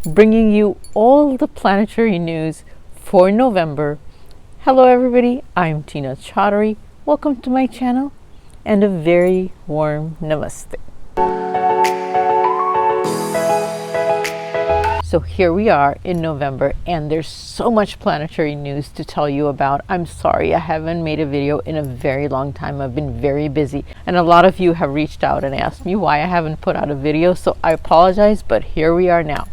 bringing you all the planetary news for November. Hello everybody, I'm Tina Chaudhary. Welcome to my channel and a very warm namaste. So here we are in November and there's so much planetary news to tell you about. I'm sorry I haven't made a video in a very long time. I've been very busy and a lot of you have reached out and asked me why I haven't put out a video, so I apologize, but here we are now.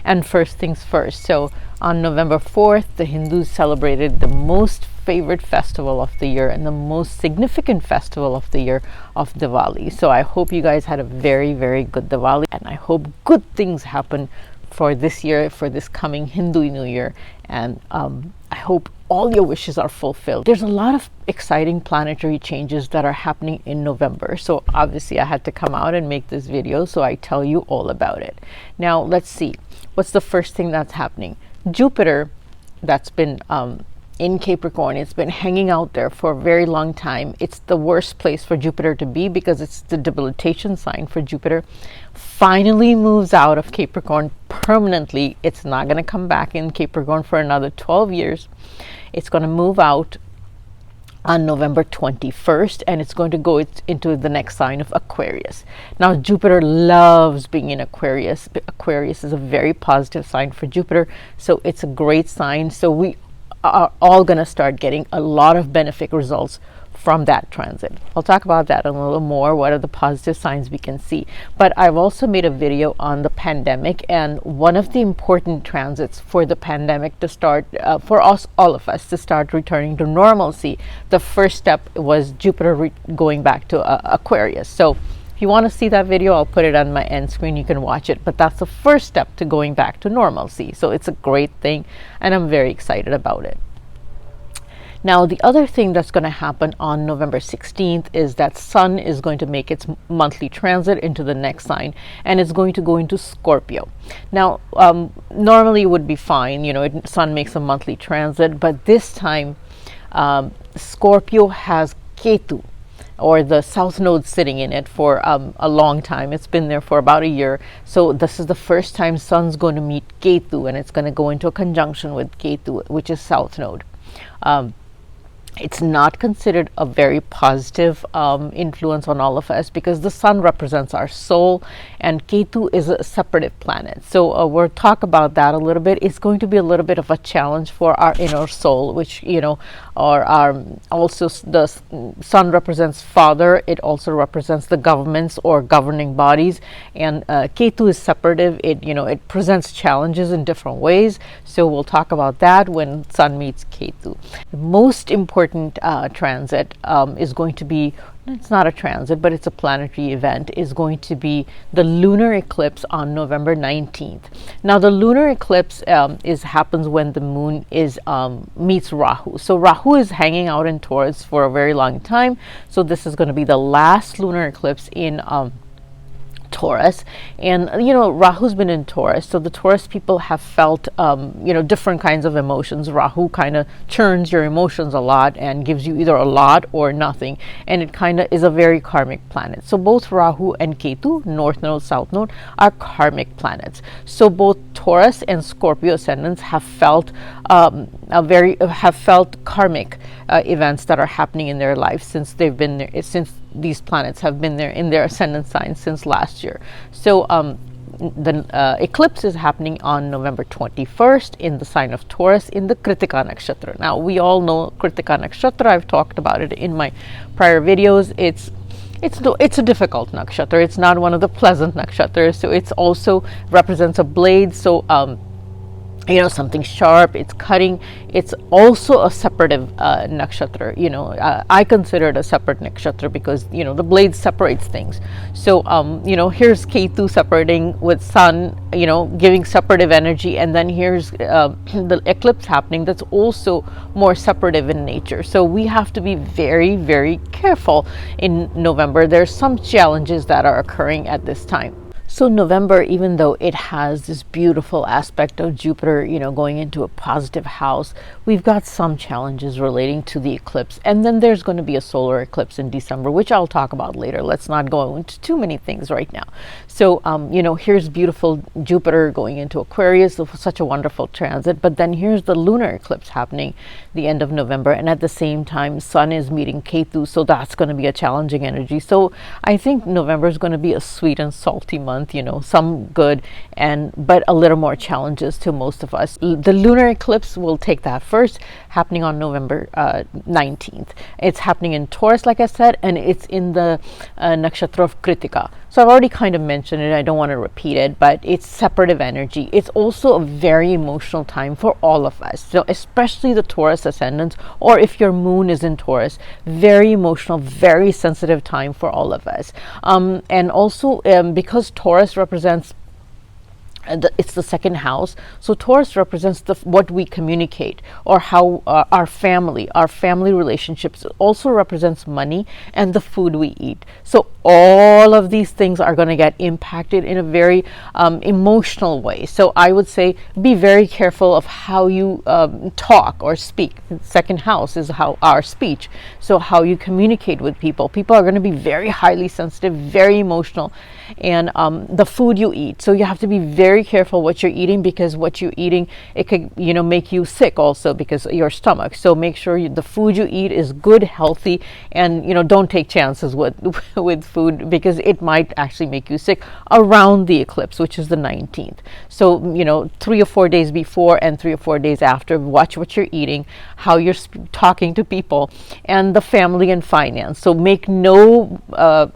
And first things first, so on November 4th, the Hindus celebrated the most favorite festival of the year and the most significant festival of the year of Diwali. So I hope you guys had a very, very good Diwali, and I hope good things happen for this year, for this coming Hindu New Year, and I hope all your wishes are fulfilled. There's a lot of exciting planetary changes that are happening in November, so obviously I had to come out and make this video so I tell you all about it. Now let's see, what's the first thing that's happening? Jupiter, that's been in Capricorn, it's been hanging out there for a very long time. It's the worst place for Jupiter to be because it's the debilitation sign for Jupiter. Finally moves out of Capricorn permanently. It's not going to come back in Capricorn for another 12 years. It's going to move out on November 21st, and it's going to go into the next sign of Aquarius. Now Jupiter loves being in Aquarius. Aquarius is a very positive sign for Jupiter, so it's a great sign. So we are all going to start getting a lot of benefic results from that transit. I'll talk about that a little more. What are the positive signs we can see? But I've also made a video on the pandemic, and one of the important transits for the pandemic to start, for us, all of us, to start returning to normalcy. The first step was Jupiter going back to Aquarius. So if you want to see that video, I'll put it on my end screen. You can watch it, but that's the first step to going back to normalcy. So it's a great thing, and I'm very excited about it. Now, the other thing that's going to happen on November 16th is that Sun is going to make its monthly transit into the next sign, and it's going to go into Scorpio. Now, normally it would be fine, you know, Sun makes a monthly transit, but this time Scorpio has Ketu, or the South Node, sitting in it for a long time. It's been there for about a year. So this is the first time Sun's going to meet Ketu, and it's going to go into a conjunction with Ketu, which is South Node. It's not considered a very positive influence on all of us because the Sun represents our soul and Ketu is a separative planet. So we'll talk about that a little bit. It's going to be a little bit of a challenge for our inner soul, which, you know, or also the Sun represents father. It also represents the governments or governing bodies, and Ketu is separative. It, you know, it presents challenges in different ways. So we'll talk about that when Sun meets Ketu. The most important transit is going to be, it's not a transit, but it's a planetary event, is going to be the lunar eclipse on November 19th. Now the lunar eclipse happens when the moon is meets Rahu. So Rahu is hanging out in Taurus for a very long time. So this is going to be the last lunar eclipse in Taurus, and you know, Rahu's been in Taurus, so the Taurus people have felt you know, different kinds of emotions. Rahu kind of churns your emotions a lot and gives you either a lot or nothing, and it kind of is a very karmic planet. So both Rahu and Ketu, North Node, South Node, are karmic planets. So both Taurus and Scorpio ascendants have felt karmic events that are happening in their life since they've been there, since these planets have been there in their ascendant signs since last year. So the eclipse is happening on November 21st in the sign of Taurus in the Kritika Nakshatra. Now we all know Kritika Nakshatra. I've talked about it in my prior videos. It's a difficult nakshatra. It's not one of the pleasant nakshatras. So it's also represents a blade. So you know, something sharp, it's cutting. It's also a separative nakshatra. You know, I consider it a separate nakshatra because, you know, the blade separates things. So you know, here's Ketu separating with Sun, you know, giving separative energy, and then here's the eclipse happening that's also more separative in nature. So we have to be very, very careful in November. There's some challenges that are occurring at this time. So November, even though it has this beautiful aspect of Jupiter, going into a positive house, we've got some challenges relating to the eclipse. And then there's going to be a solar eclipse in December, which I'll talk about later. Let's not go into too many things right now. So, here's beautiful Jupiter going into Aquarius, such a wonderful transit. But then here's the lunar eclipse happening the end of November. And at the same time, Sun is meeting Ketu. So that's going to be a challenging energy. So I think November is going to be a sweet and salty month. Some good but a little more challenges to most of us. The lunar eclipse will take that first, happening on November 19th. It's happening in Taurus, like I said, and it's in the nakshatra of Kritika. So I've already kind of mentioned it. I don't want to repeat it, but it's separative energy. It's also a very emotional time for all of us. So especially the Taurus ascendants, or if your moon is in Taurus, very emotional, very sensitive time for all of us. And also because Taurus represents it's the second house, so Taurus represents what we communicate, or how our family relationships. It also represents money and the food we eat. So all of these things are going to get impacted in a very emotional way. So I would say be very careful of how you talk or speak. Second house is how our speech, so how you communicate with people. People are going to be very highly sensitive, very emotional, and the food you eat. So you have to be very careful what you're eating, because what you're eating, it could make you sick also, because of your stomach. So make sure the food you eat is good, healthy, and don't take chances with food, because it might actually make you sick around the eclipse, which is the 19th. So 3 or 4 days before and 3 or 4 days after, watch what you're eating, how you're talking to people, and the family and finance. So make no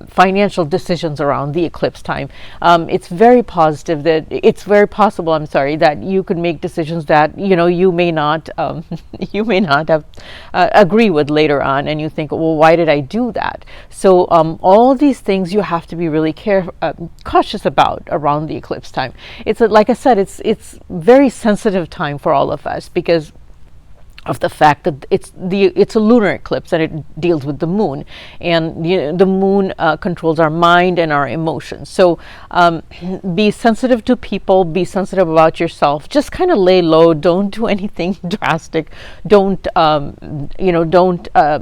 financial decisions around the eclipse time. It's very positive that it's very possible, that you could make decisions that you may not have agree with later on, and you think, well, why did I do that? So all these things you have to be really cautious about around the eclipse time. It's like I said, it's very sensitive time for all of us, because of the fact that it's a lunar eclipse, and it deals with the moon, and the moon controls our mind and our emotions. So be sensitive to people, be sensitive about yourself, just kind of lay low, don't do anything drastic, don't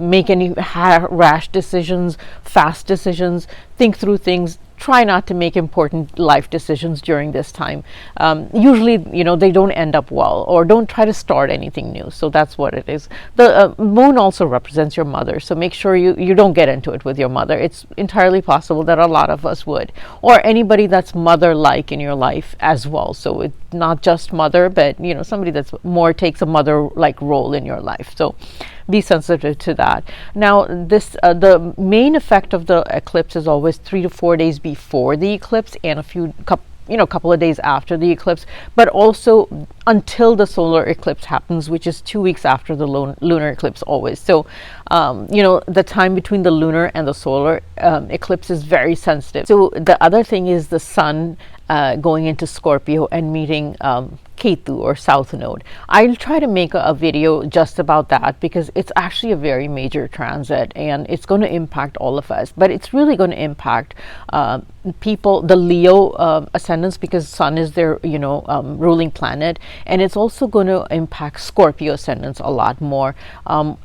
make any rash decisions, fast decisions, think through things. Try not to make important life decisions during this time. Usually, they don't end up well, or don't try to start anything new. So that's what it is. The moon also represents your mother. So make sure you don't get into it with your mother. It's entirely possible that a lot of us would, or anybody that's mother-like in your life as well. So it's not just mother, but somebody that's more takes a mother-like role in your life. So be sensitive to that. Now, the main effect of the eclipse is always 3 to 4 days before the eclipse, and couple of days after the eclipse, but also until the solar eclipse happens, which is 2 weeks after the lunar eclipse always. So, the time between the lunar and the solar eclipse is very sensitive. So the other thing is the sun going into Scorpio and meeting Ketu, or South Node. I'll try to make a video just about that, because it's actually a very major transit, and it's going to impact all of us, but it's really going to impact people, the Leo ascendants, because Sun is their ruling planet, and it's also going to impact Scorpio ascendants a lot more.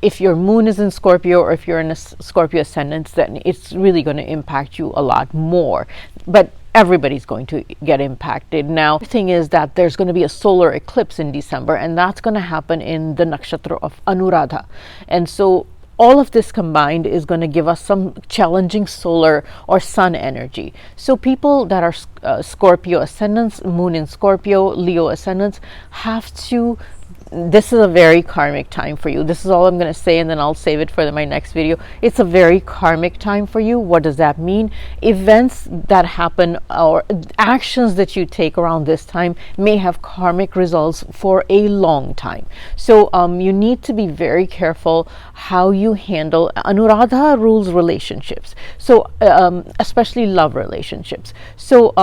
If your moon is in Scorpio, or if you're in a Scorpio ascendant, then it's really going to impact you a lot more. But everybody's going to get impacted. Now, the thing is that there's going to be a solar eclipse in December, and that's going to happen in the nakshatra of Anuradha. And so all of this combined is going to give us some challenging solar or sun energy. So people that are Scorpio ascendants, moon in Scorpio, Leo ascendants, have to this is a very karmic time for you. This is all I'm going to say, and then I'll save it for my next video. It's a very karmic time for you. What does that mean? Events that happen or actions that you take around this time may have karmic results for a long time. So you need to be very careful how you handle. Anuradha rules relationships, so especially love relationships. So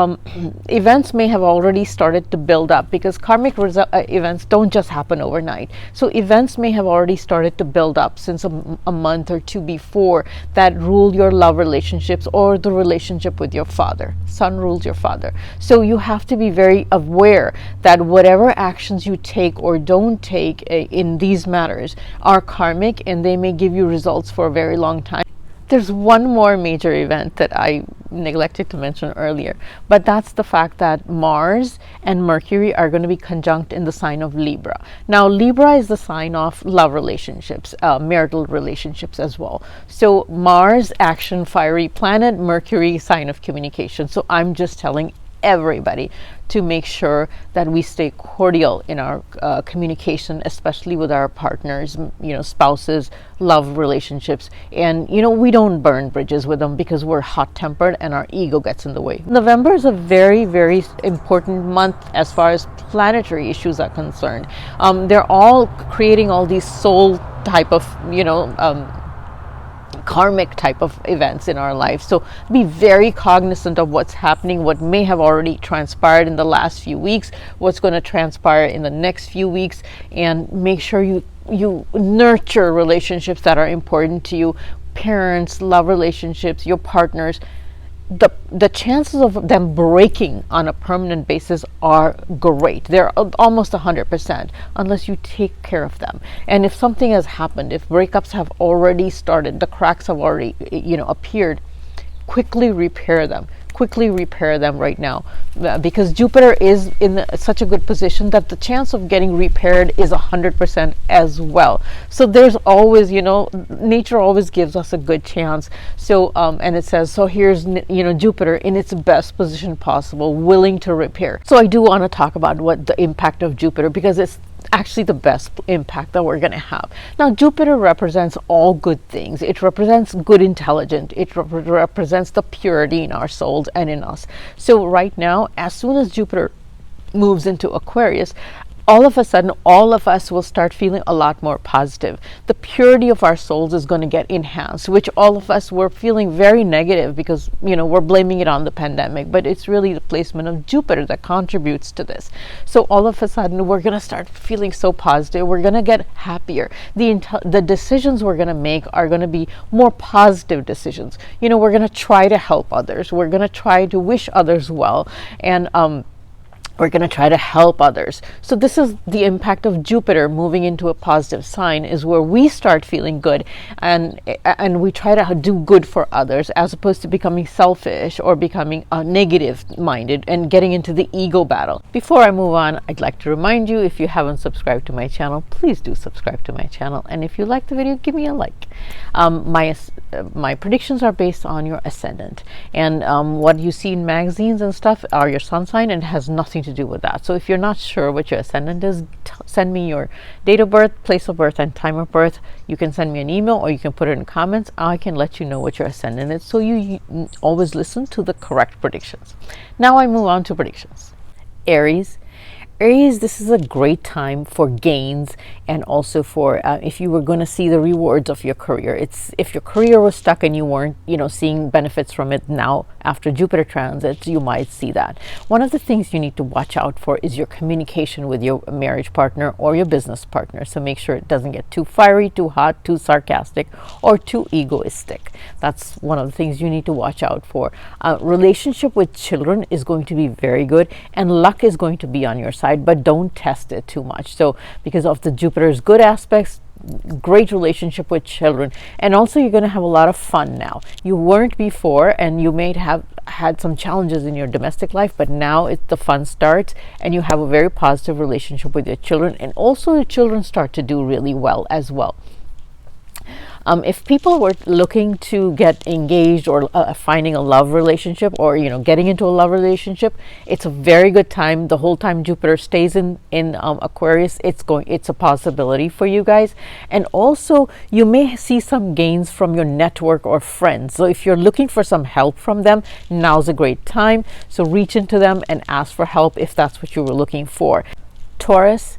events may have already started to build up, because karmic events don't just happen happen overnight. So events may have already started to build up since a month or two before that rule your love relationships or the relationship with your father. Sun rules your father. So you have to be very aware that whatever actions you take or don't take in these matters are karmic, and they may give you results for a very long time. There's one more major event that I neglected to mention earlier, but that's the fact that Mars and Mercury are going to be conjunct in the sign of Libra. Now, Libra is the sign of love relationships, marital relationships as well. So Mars, action, fiery planet, Mercury, sign of communication. So I'm just telling everybody to make sure that we stay cordial in our communication, especially with our partners, spouses, love relationships. And, we don't burn bridges with them because we're hot-tempered and our ego gets in the way. November is a very, very important month as far as planetary issues are concerned. They're all creating all these soul type of, karmic type of events in our life. So be very cognizant of what's happening, what may have already transpired in the last few weeks, what's going to transpire in the next few weeks, and make sure you nurture relationships that are important to you. Parents, love relationships, your partners. The chances of them breaking on a permanent basis are great. They're almost 100% unless you take care of them. And if something has happened, if breakups have already started, the cracks have already appeared, quickly repair them right now, because Jupiter is in such a good position that the chance of getting repaired is 100% as well. So there's always, nature always gives us a good chance. So and it says, so here's Jupiter in its best position possible, willing to repair. So I do want to talk about what the impact of Jupiter, because it's actually the best impact that we're going to have. Now, Jupiter represents all good things. It represents good intelligence. It represents the purity in our souls and in us. So right now, as soon as Jupiter moves into Aquarius, all of a sudden, all of us will start feeling a lot more positive. The purity of our souls is going to get enhanced, which all of us were feeling very negative because, we're blaming it on the pandemic, but it's really the placement of Jupiter that contributes to this. So all of a sudden, we're going to start feeling so positive. We're going to get happier. The decisions we're going to make are going to be more positive decisions. We're going to try to help others. We're going to try to wish others well. And, we're going to try to help others. So this is the impact of Jupiter moving into a positive sign, is where we start feeling good and we try to do good for others, as opposed to becoming selfish or becoming negative minded and getting into the ego battle. Before I move on, I'd like to remind you, if you haven't subscribed to my channel, please do subscribe to my channel. And if you like the video, give me a like. My predictions are based on your ascendant, and what you see in magazines and stuff are your sun sign, and has nothing to do with that. So if you're not sure what your ascendant is, send me your date of birth, place of birth, and time of birth. You can send me an email, or you can put it in comments. I can let you know what your ascendant is, so you always listen to the correct predictions. Now I move on to predictions. Aries, this is a great time for gains, and also for if you were going to see the rewards of your career. It's if your career was stuck and you weren't, seeing benefits from it, now after Jupiter transits, you might see that. One of the things you need to watch out for is your communication with your marriage partner or your business partner. So make sure it doesn't get too fiery, too hot, too sarcastic, or too egoistic. That's one of the things you need to watch out for. Relationship with children is going to be very good, and luck is going to be on your side, but don't test it too much. So because of the Jupiter's good aspects, great relationship with children, and also you're going to have a lot of fun now. You weren't before, and you may have had some challenges in your domestic life, but now the fun starts, and you have a very positive relationship with your children, and also the children start to do really well as well. If people were looking to get engaged or finding a love relationship, or getting into a love relationship, it's a very good time. The whole time Jupiter stays in Aquarius, it's a possibility for you guys. And also you may see some gains from your network or friends. So if you're looking for some help from them, now's a great time. So reach into them and ask for help if that's what you were looking for. Taurus,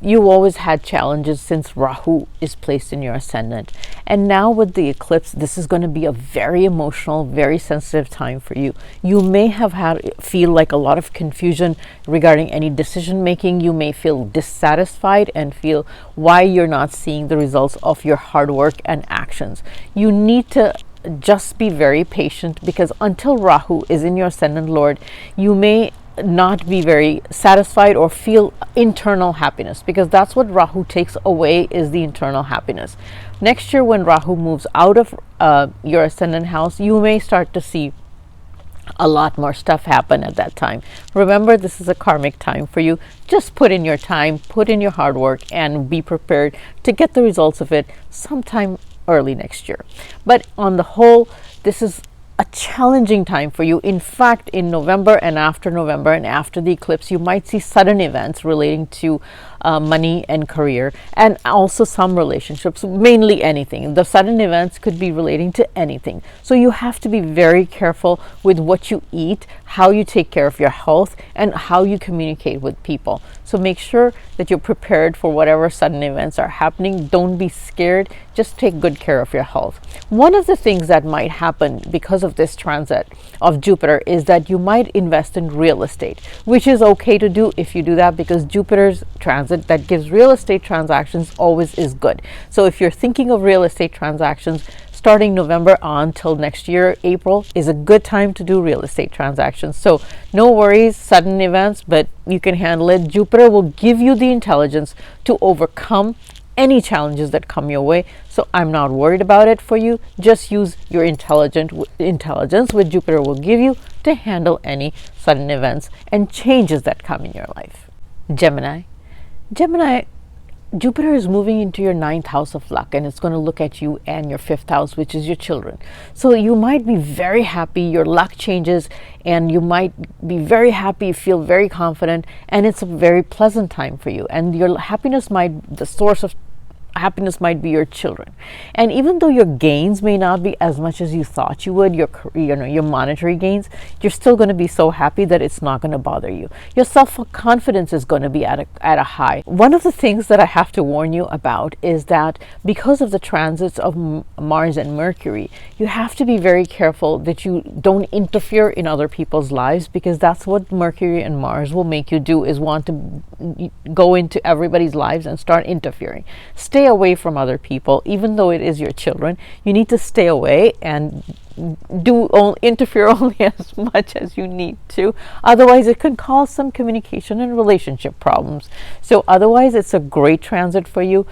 you always had challenges since Rahu is placed in your ascendant. And now with the eclipse, this is going to be a very emotional, very sensitive time for you. You may have feel like a lot of confusion regarding any decision making. You may feel dissatisfied and feel why you're not seeing the results of your hard work and actions. You need to just be very patient, because until Rahu is in your ascendant lord, you may not be very satisfied or feel internal happiness, because that's what Rahu takes away, is the internal happiness. Next year, when Rahu moves out of your ascendant house, you may start to see a lot more stuff happen at that time. Remember, this is a karmic time for you. Just put in your time, put in your hard work, and be prepared to get the results of it sometime early next year. But on the whole, this is a challenging time for you. In fact, in November and after the eclipse, you might see sudden events relating to money and career, and also some relationships, mainly anything. The sudden events could be relating to anything. So you have to be very careful with what you eat, how you take care of your health, and how you communicate with people. So make sure that you're prepared for whatever sudden events are happening. Don't be scared. Just take good care of your health. One of the things that might happen because of this transit of Jupiter is that you might invest in real estate, which is okay to do if you do that, because Jupiter's transit that gives real estate transactions always is good. So if you're thinking of real estate transactions, starting November on till next year, April, is a good time to do real estate transactions. So no worries, sudden events, but you can handle it. Jupiter will give you the intelligence to overcome any challenges that come your way. So I'm not worried about it for you. Just use your intelligence, which Jupiter will give you, to handle any sudden events and changes that come in your life. Gemini, Jupiter is moving into your 9th house of luck, and it's going to look at you and your 5th house, which is your children. So you might be very happy, your luck changes, and you might be very happy, feel very confident, and it's a very pleasant time for you. And your the source of happiness might be your children. And even though your gains may not be as much as you thought you would, your monetary gains, you're still going to be so happy that it's not going to bother you. Your self-confidence is going to be at a high. One of the things that I have to warn you about is that because of the transits of Mars and Mercury, you have to be very careful that you don't interfere in other people's lives, because that's what Mercury and Mars will make you do, is want to go into everybody's lives and start interfering. Stay away from other people. Even though it is your children, you need to stay away and interfere only as much as you need to. Otherwise, it can cause some communication and relationship problems. So otherwise, it's a great transit for you.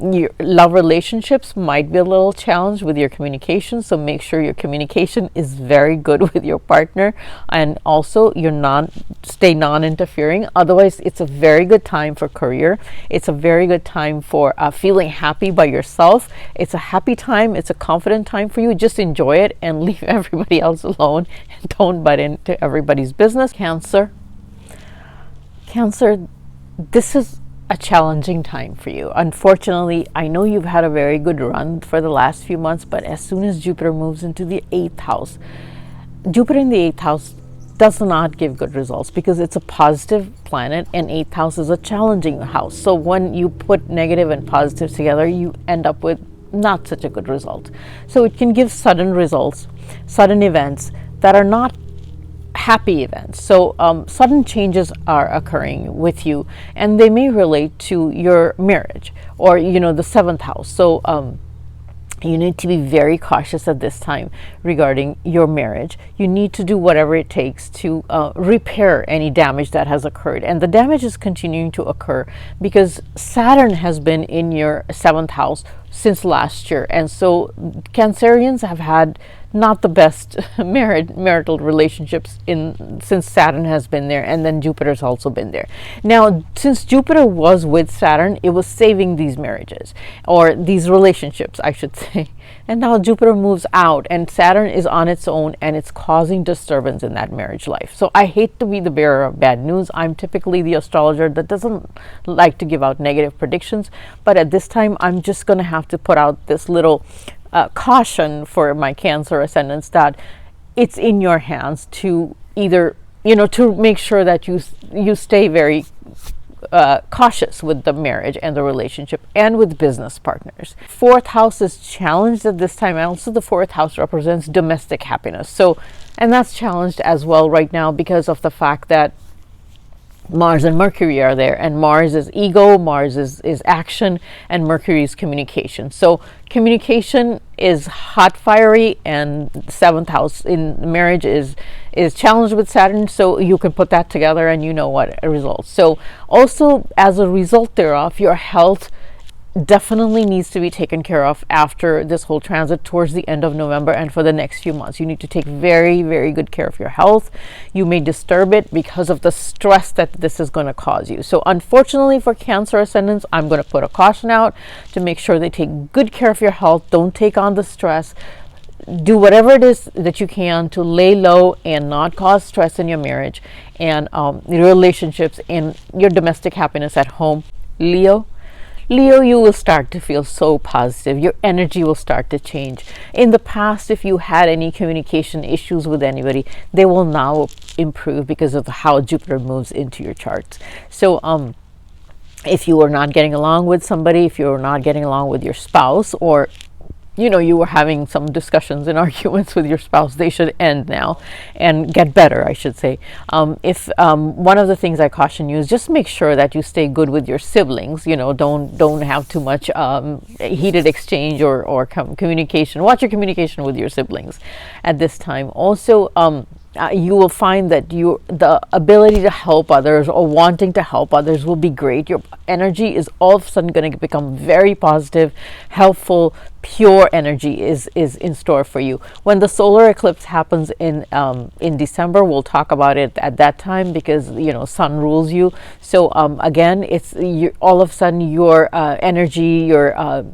Your love relationships might be a little challenged with your communication, so make sure your communication is very good with your partner, and also stay non-interfering. Otherwise, it's a very good time for career. It's a very good time for feeling happy by yourself. It's a happy time. It's a confident time for you. Just enjoy it and leave everybody else alone, and don't butt into everybody's business. Cancer, this is a challenging time for you. Unfortunately, I know you've had a very good run for the last few months, but as soon as Jupiter moves into the 8th house, Jupiter in the 8th house does not give good results, because it's a positive planet, and 8th house is a challenging house. So when you put negative and positive together, you end up with not such a good result. So it can give sudden results, sudden events that are not happy events. So sudden changes are occurring with you, and they may relate to your marriage or the 7th house. So you need to be very cautious at this time regarding your marriage. You need to do whatever it takes to repair any damage that has occurred. And the damage is continuing to occur because Saturn has been in your 7th house since last year. And so Cancerians have had not the best marital relationships since Saturn has been there, and then Jupiter's also been there. Now, since Jupiter was with Saturn, it was saving these marriages, or these relationships, I should say. And now Jupiter moves out, and Saturn is on its own, and it's causing disturbance in that marriage life. So I hate to be the bearer of bad news. I'm typically the astrologer that doesn't like to give out negative predictions, but at this time, I'm just going to have to put out this little caution for my Cancer ascendants, that it's in your hands to either to make sure that you stay very cautious with the marriage and the relationship and with business partners. Fourth house is challenged at this time, and also the fourth house represents domestic happiness. So, and that's challenged as well right now because of the fact that Mars and Mercury are there, and Mars is ego, Mars is action, and Mercury is communication. So communication is hot, fiery, and seventh house in marriage is challenged with Saturn. So you can put that together and you know what results. So also as a result thereof, your health definitely needs to be taken care of after this whole transit towards the end of November and for the next few months. You need to take very, very good care of your health. You may disturb it because of the stress that this is going to cause you. So unfortunately for Cancer ascendants, I'm going to put a caution out to make sure they take good care of your health. Don't take on the stress. Do whatever it is that you can to lay low and not cause stress in your marriage and your relationships and your domestic happiness at home. Leo, you will start to feel so positive. Your energy will start to change. In the past, if you had any communication issues with anybody, they will now improve because of how Jupiter moves into your charts. So if you were not getting along with somebody, if you were not getting along with your spouse, or you were having some discussions and arguments with your spouse, they should end now and get better, I should say. If one of the things I caution you is just make sure that you stay good with your siblings. Don't have too much heated exchange or communication. Watch your communication with your siblings at this time. Also, you will find that the ability to help others or wanting to help others will be great. Your energy is all of a sudden going to become very positive, helpful, pure energy is in store for you. When the solar eclipse happens in December, we'll talk about it at that time because sun rules you. So again, it's all of a sudden your energy, your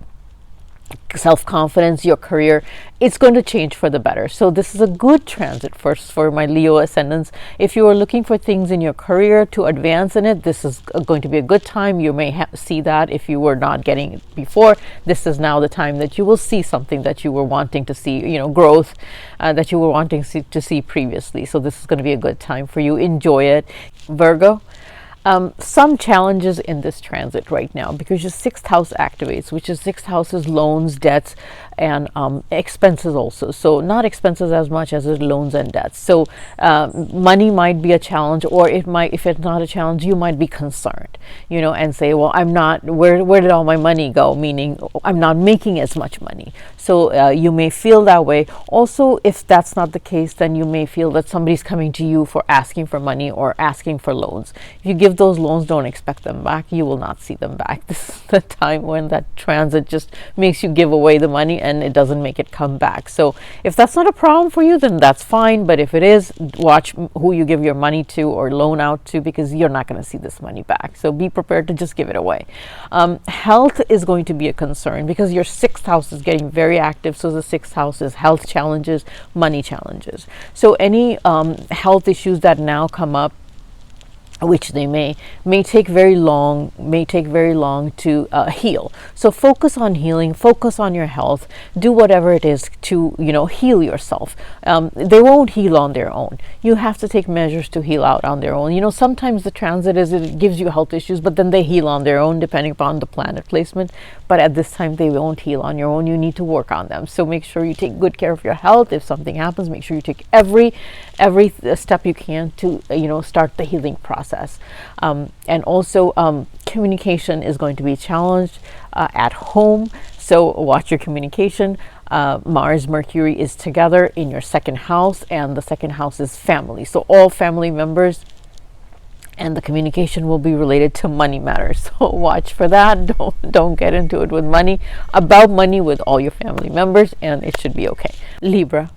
self-confidence, your career, it's going to change for the better. So this is a good transit for my Leo ascendants. If you are looking for things in your career to advance in it, this is going to be a good time. You may see that if you were not getting it before. This is now the time that you will see something that you were wanting to see, growth that you were wanting to see previously. So this is going to be a good time for you. Enjoy it. Virgo, some challenges in this transit right now because your sixth house activates, which is sixth house is loans, debts, and expenses also. So not expenses as much as it loans and debts. So money might be a challenge, or if it's not a challenge, you might be concerned, and say, well, I'm not, where did all my money go? Meaning I'm not making as much money. So you may feel that way. Also, if that's not the case, then you may feel that somebody's coming to you for asking for money or asking for loans. If you give those loans, don't expect them back. You will not see them back. This is the time when that transit just makes you give away the money and it doesn't make it come back. So if that's not a problem for you, then that's fine. But if it is, watch who you give your money to or loan out to, because you're not going to see this money back. So be prepared to just give it away. Health is going to be a concern because your sixth house is getting very active. So the sixth house is health challenges, money challenges. So any health issues that now come up, which they may take very long to heal. So focus on healing, focus on your health, do whatever it is to heal yourself. They won't heal on their own. You have to take measures to heal out on their own. Sometimes the transit it gives you health issues, but then they heal on their own depending upon the planet placement. But at this time they won't heal on your own. You need to work on them. So make sure you take good care of your health. If something happens, make sure you take every step you can to start the healing process. And also communication is going to be challenged at home. So watch your communication. Mars, Mercury is together in your second house, and the second house is family. So all family members, and the communication will be related to money matters. So watch for that. Don't get into it with money, about money with all your family members, and it should be okay. Libra.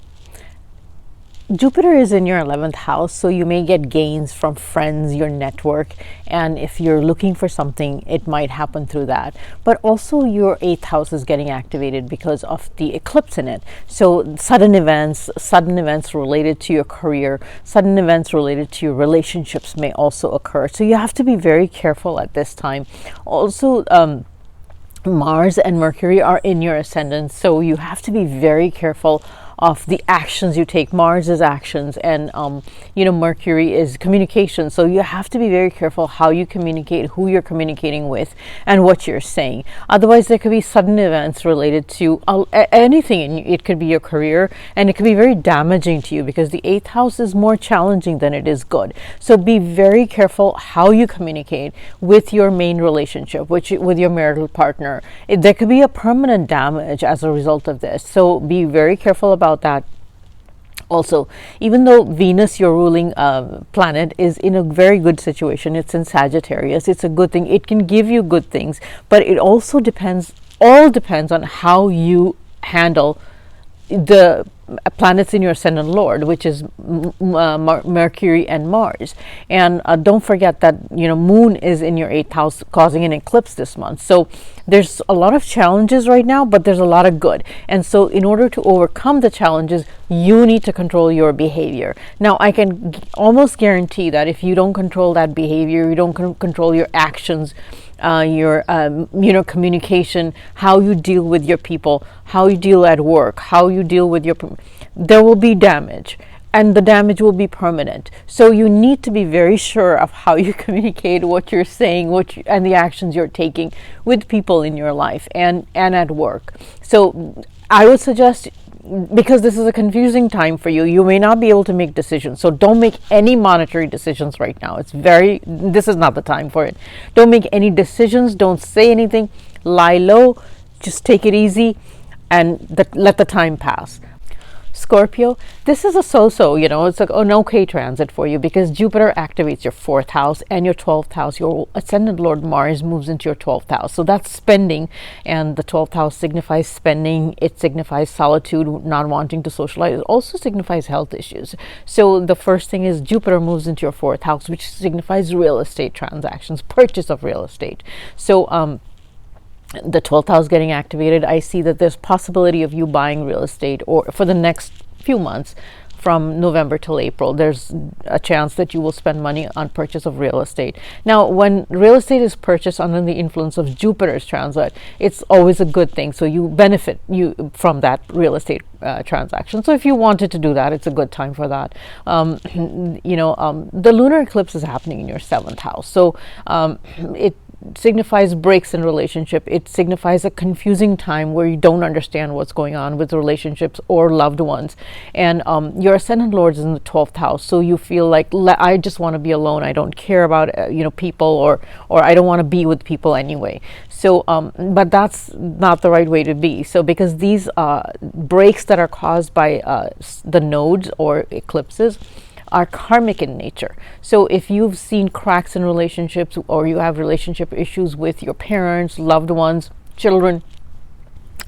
Jupiter is in your 11th house, so you may get gains from friends, your network, and if you're looking for something, it might happen through that. But also your 8th house is getting activated because of the eclipse in it. So sudden events related to your career, sudden events related to your relationships may also occur. So you have to be very careful at this time. Also, Mars and Mercury are in your ascendant, so you have to be very careful of the actions you take. Mars is actions, and you know, Mercury is communication. So you have to be very careful how you communicate, who you're communicating with, and what you're saying. Otherwise, there could be sudden events related to anything. And it could be your career, and it could be very damaging to you, because the 8th house is more challenging than it is good. So be very careful how you communicate with your main relationship, with your marital partner. There could be a permanent damage as a result of this. So be very careful about that. Also, even though Venus, your ruling planet, is in a very good situation, it's in Sagittarius, it's a good thing, it can give you good things, but it also depends on how you handle the planets in your ascendant lord, which is Mercury and Mars. And don't forget that, you know, Moon is in your 8th house, causing an eclipse this month. So there's a lot of challenges right now, but there's a lot of good. And so in order to overcome the challenges, you need to control your behavior. Now, I can almost guarantee that if you don't control that behavior, you don't control your actions, your you know, communication, how you deal with your people, how you deal at work, how you deal with your, there will be damage, and the damage will be permanent. So you need to be very sure of how you communicate, what you're saying, and the actions you're taking with people in your life and at work. So I would suggest, because this is a confusing time for you, you may not be able to make decisions. So don't make any monetary decisions right now. This is not the time for it. Don't make any decisions. Don't say anything. Lie low. Just take it easy and let the time pass. Scorpio, this is a so-so, you know, it's like an okay transit for you, because Jupiter activates your 4th house and your 12th house. Your ascendant lord Mars moves into your 12th house. So that's spending, and the 12th house signifies spending. It signifies solitude, not wanting to socialize. It also signifies health issues. So the first thing is Jupiter moves into your 4th house, which signifies real estate transactions, purchase of real estate. So the 12th house getting activated, I see that there's possibility of you buying real estate, or for the next few months from November till April, there's a chance that you will spend money on purchase of real estate. Now, when real estate is purchased under the influence of Jupiter's transit, it's always a good thing. So you benefit from that real estate transaction. So if you wanted to do that, it's a good time for that. You know, the lunar eclipse is happening in your 7th house. So it signifies breaks in relationship. It signifies a confusing time where you don't understand what's going on with relationships or loved ones. And your ascendant lord is in the 12th house, so you feel like, I just want to be alone. I don't care about you know, people, or I don't want to be with people anyway. So but that's not the right way to be. So because these breaks that are caused by the nodes or eclipses are karmic in nature. So if you've seen cracks in relationships, or you have relationship issues with your parents, loved ones, children,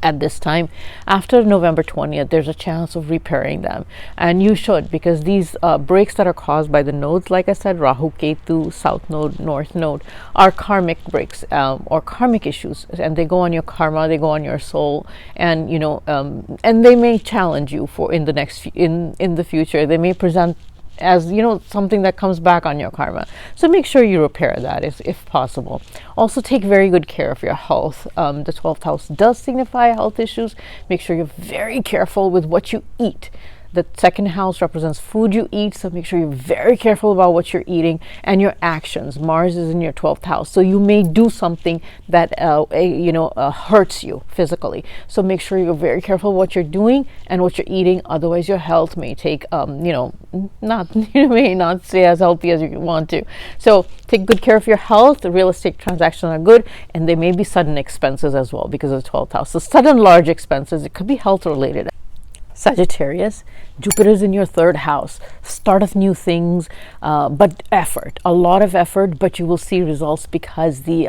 at this time, after November 20th, there's a chance of repairing them. And you should, because these breaks that are caused by the nodes, like I said, Rahu, Ketu, South Node, North Node, are karmic breaks or karmic issues. And they go on your karma, they go on your soul, and, you know, and they may challenge you in the future. They may present as, you know, something that comes back on your karma. So make sure you repair that if possible. Also, take very good care of your health. The 12th house does signify health issues. Make sure you're very careful with what you eat. The 2nd house represents food you eat, so make sure you're very careful about what you're eating and your actions. Mars is in your 12th house, so you may do something that hurts you physically. So make sure you're very careful what you're doing and what you're eating. Otherwise, your health may take may not stay as healthy as you want to. So take good care of your health. The real estate transactions are good, and there may be sudden expenses as well because of the 12th house. So sudden large expenses, it could be health related. Sagittarius, Jupiter's in your 3rd house. Start of new things, but effort, a lot of effort, but you will see results because the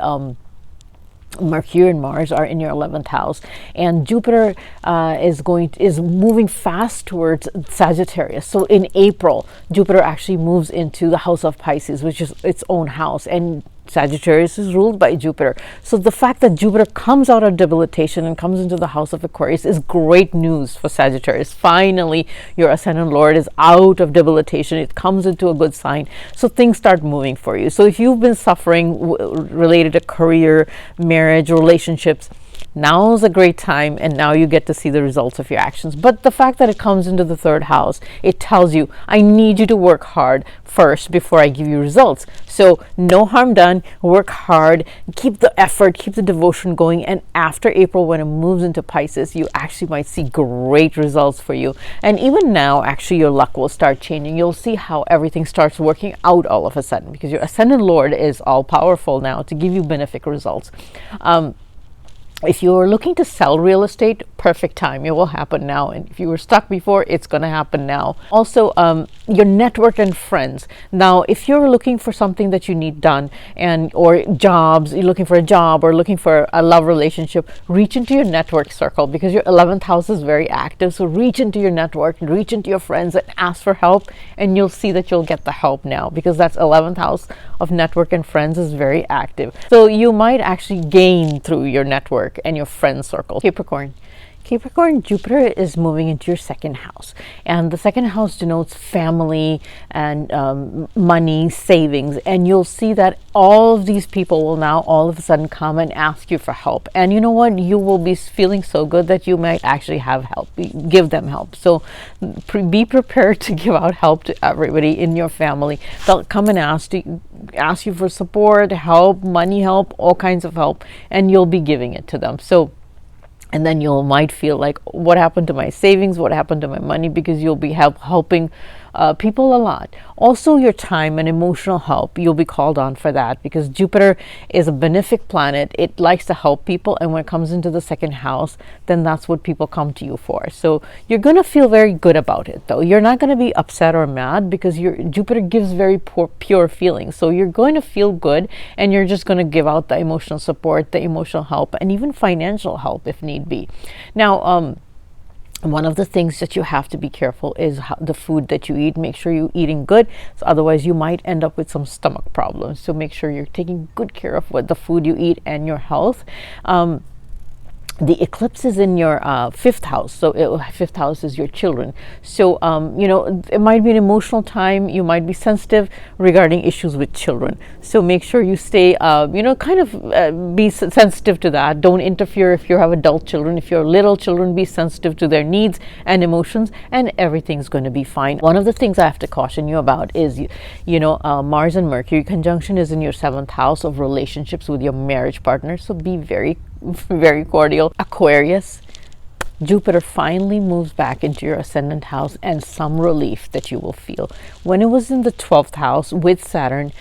Mercury and Mars are in your 11th house, and Jupiter is moving fast towards Sagittarius. So in April, Jupiter actually moves into the house of Pisces, which is its own house, and Sagittarius is ruled by Jupiter. So the fact that Jupiter comes out of debilitation and comes into the house of Aquarius is great news for Sagittarius. Finally, your ascendant lord is out of debilitation. It comes into a good sign. So things start moving for you. So if you've been suffering related to career, marriage, relationships, now's a great time, and now you get to see the results of your actions. But the fact that it comes into the third house, it tells you, I need you to work hard first before I give you results. So no harm done, work hard, keep the effort, keep the devotion going, and after April, when it moves into Pisces, you actually might see great results for you. And even now, actually, your luck will start changing. You'll see how everything starts working out all of a sudden, because your ascendant lord is all powerful now to give you benefic results. If you're looking to sell real estate, perfect time. It will happen now. And if you were stuck before, it's going to happen now. Also, your network and friends. Now, if you're looking for something that you need done, or jobs, you're looking for a job or looking for a love relationship, reach into your network circle, because your 11th house is very active. So reach into your network, reach into your friends and ask for help, and you'll see that you'll get the help now, because that's 11th house of network and friends is very active. So you might actually gain through your network and your friend circle. Capricorn, Jupiter is moving into your second house, and the second house denotes family and money, savings, and you'll see that all of these people will now all of a sudden come and ask you for help. And you know what? You will be feeling so good that you might actually have help, give them help. So be prepared to give out help to everybody in your family. They'll come and ask you for support, help, money help, all kinds of help, and you'll be giving it to them. And then you might feel like, what happened to my savings? What happened to my money? Because you'll be helping people a lot. Also, your time and emotional help, you'll be called on for that, because Jupiter is a benefic planet. It likes to help people, and when it comes into the second house, then that's what people come to you for. So you're going to feel very good about it, though. You're not going to be upset or mad, because Jupiter gives very pure feelings. So you're going to feel good, and you're just going to give out the emotional support, the emotional help, and even financial help if need be. Now, one of the things that you have to be careful is the food that you eat. Make sure you're eating good, so otherwise you might end up with some stomach problems. So make sure you're taking good care of what the food you eat and your health. The eclipse is in your fifth house, so fifth house is your children. So it might be an emotional time. You might be sensitive regarding issues with children, so make sure you stay be sensitive to that. Don't interfere if you have adult children. If you're little children, be sensitive to their needs and emotions, and everything's going to be fine. One of the things I have to caution you about is Mars and Mercury conjunction is in your seventh house of relationships with your marriage partner, so be very cordial. Aquarius, Jupiter finally moves back into your ascendant house, and some relief that you will feel. When it was in the 12th house with Saturn,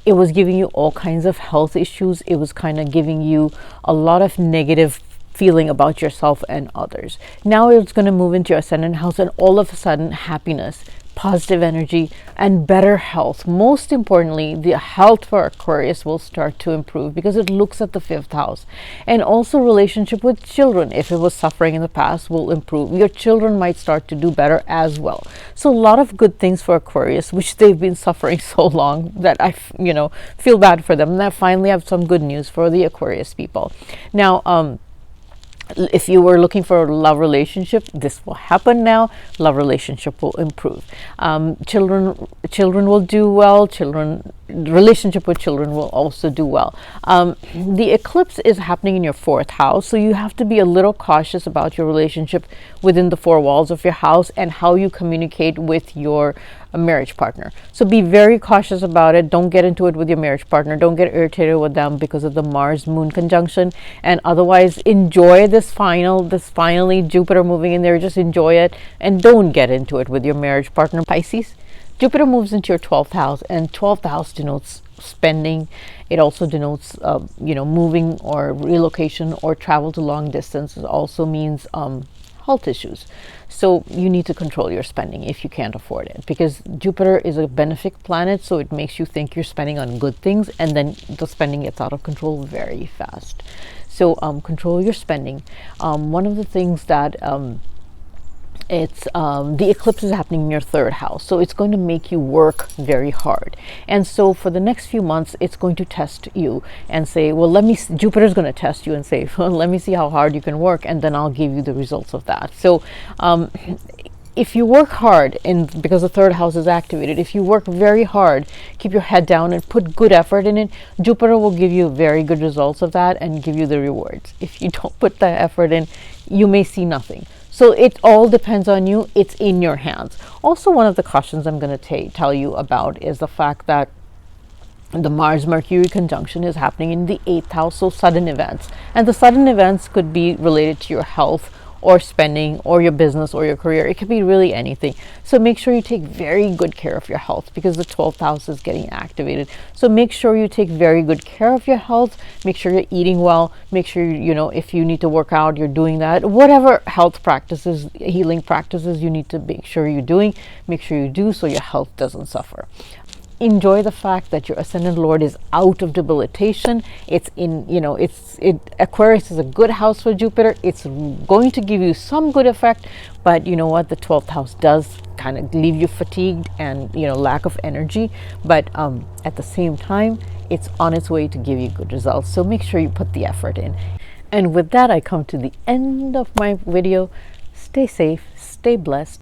it was giving you all kinds of health issues. It was kind of giving you a lot of negative feeling about yourself and others. Now it's going to move into your ascendant house, and all of a sudden, happiness, positive energy, and better health. Most importantly, the health for Aquarius will start to improve, because it looks at the fifth house. And also relationship with children, if it was suffering in the past, will improve. Your children might start to do better as well. So a lot of good things for Aquarius, which they've been suffering so long that I feel bad for them. And I finally have some good news for the Aquarius people. Now, if you were looking for a love relationship, this will happen now. Love relationship will improve. Children will do well. Relationship with children will also do well. The eclipse is happening in your fourth house, so you have to be a little cautious about your relationship within the four walls of your house and how you communicate with your marriage partner. So be very cautious about it. Don't get into it with your marriage partner. Don't get irritated with them because of the Mars Moon conjunction. And otherwise, enjoy this finally Jupiter moving in there. Just enjoy it, and don't get into it with your marriage partner. Pisces, Jupiter moves into your 12th house, and 12th house denotes spending. It also denotes moving or relocation or travel to long distance. It also means health issues. So you need to control your spending if you can't afford it, because Jupiter is a benefic planet, so it makes you think you're spending on good things, and then the spending gets out of control very fast. So control your spending. One of the things that the eclipse is happening in your third house, so it's going to make you work very hard. And so for the next few months, it's going to test you and say, well, Jupiter's going to test you and say, well, let me see how hard you can work, and then I'll give you the results of that. So if you work hard, and because the third house is activated, if you work very hard, keep your head down and put good effort in it, Jupiter will give you very good results of that and give you the rewards. If you don't put the effort in, you may see nothing. So it all depends on you. It's in your hands. Also, one of the cautions I'm going to tell you about is the fact that the Mars-Mercury conjunction is happening in the 8th house, so sudden events. And the sudden events could be related to your health or spending or your business or your career. It could be really anything. So make sure you take very good care of your health, because the 12th house is getting activated. So make sure you take very good care of your health. Make sure you're eating well. Make sure, you know, if you need to work out, you're doing that. Whatever health practices, healing practices you need to make sure you're doing, make sure you do, so your health doesn't suffer. Enjoy the fact that your ascendant lord is out of debilitation. It's in, you know, Aquarius is a good house for Jupiter. It's going to give you some good effect, but you know what, the 12th house does kind of leave you fatigued and, you know, lack of energy, but at the same time it's on its way to give you good results. So make sure you put the effort in. And with that, I come to the end of my video. Stay safe, stay blessed.